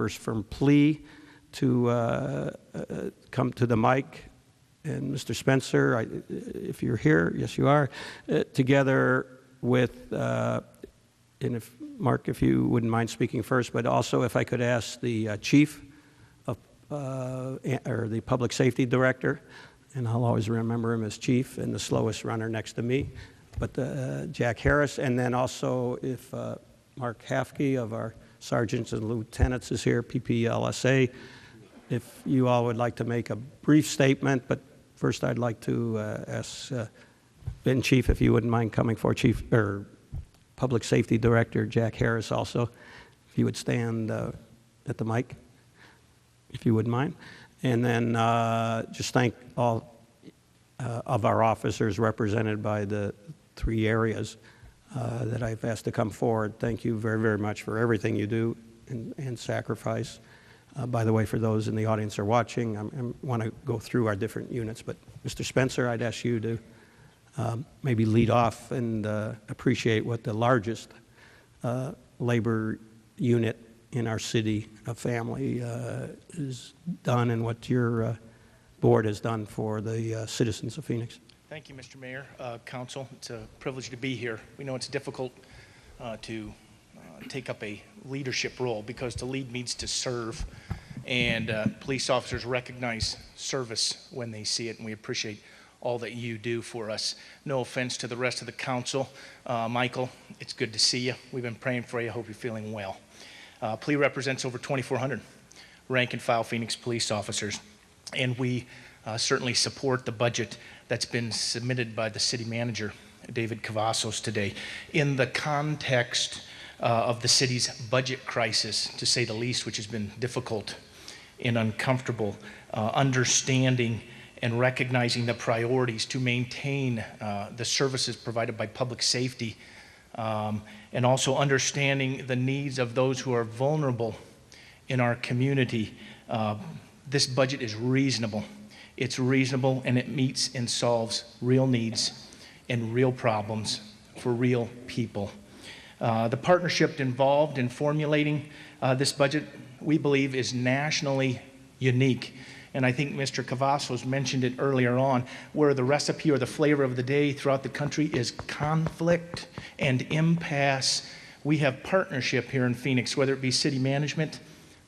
members from PLEA to come to the mic. And Mr. Spencer, if you're here, yes you are, together with, and if Mark, if you wouldn't mind speaking first, but also if I could ask the chief of, or the public safety director, and I'll always remember him as chief and the slowest runner next to me, but Jack Harris, and then also if Mark Hafke of our sergeants and lieutenants is here, PPLSA, if you all would like to make a brief statement, but first I'd like to ask Ben Chief, if you wouldn't mind coming forward, Chief, or Public Safety Director Jack Harris also, if you would stand at the mic, if you wouldn't mind. And then just thank all of our officers represented by the 3 areas that I've asked to come forward. Thank you very, very much for everything you do and sacrifice. By the way, for those in the audience who are watching, I want to go through our different units, but Mr. Spencer, I'd ask you to maybe lead off and appreciate what the largest labor unit in our city of family has done and what your board has done for the citizens of Phoenix. Thank you, Mr. Mayor, Council. It's a privilege to be here. We know it's difficult to take up a leadership role because to lead means to serve, and police officers recognize service when they see it, and we appreciate all that you do for us. No offense to the rest of the council. Michael, it's good to see you. We've been praying for you. I hope you're feeling well. PLEA represents over 2,400 rank and file Phoenix police officers, and we certainly support the budget that's been submitted by the city manager, David Cavazos, today. In the context of the city's budget crisis, to say the least, which has been difficult and uncomfortable, understanding and recognizing the priorities to maintain the services provided by public safety, and also understanding the needs of those who are vulnerable in our community. This budget is reasonable. It's reasonable, and it meets and solves real needs and real problems for real people. The partnership involved in formulating this budget, we believe, is nationally unique. And I think Mr. Cavazos mentioned it earlier on, where the recipe or the flavor of the day throughout the country is conflict and impasse. We have partnership here in Phoenix, whether it be city management,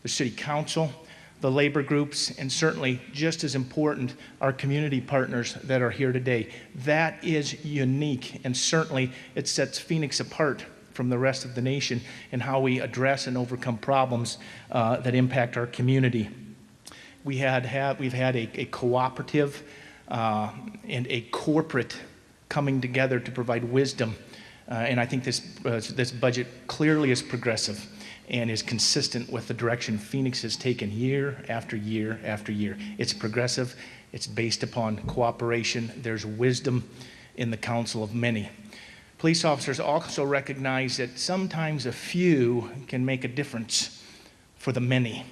the city council, the labor groups, and certainly just as important, our community partners that are here today. That is unique, and certainly it sets Phoenix apart from the rest of the nation in how we address and overcome problems that impact our community. We've had a cooperative and a corporate coming together to provide wisdom, and I think this budget clearly is progressive and is consistent with the direction Phoenix has taken year after year after year. It's progressive, it's based upon cooperation, there's wisdom in the counsel of many. Police officers also recognize that sometimes a few can make a difference for the many.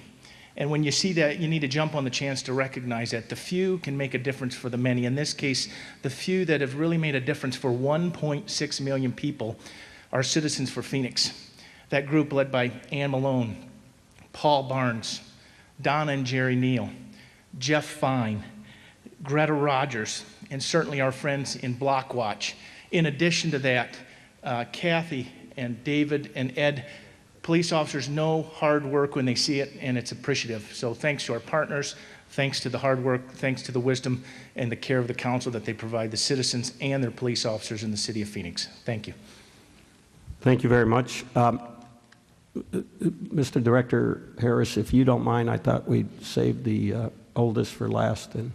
And when you see that, you need to jump on the chance to recognize that the few can make a difference for the many. In this case, the few that have really made a difference for 1.6 million people are Citizens for Phoenix. That group led by Ann Malone, Paul Barnes, Donna and Jerry Neal, Jeff Fine, Greta Rogers, and certainly our friends in Block Watch. In addition to that, Kathy and David and Ed, police officers know hard work when they see it, and it's appreciative. So thanks to our partners, thanks to the hard work, thanks to the wisdom and the care of the council that they provide the citizens and their police officers in the city of Phoenix. Thank you. Thank you very much. Mr. Director Harris, if you don't mind, I thought we'd save the oldest for last and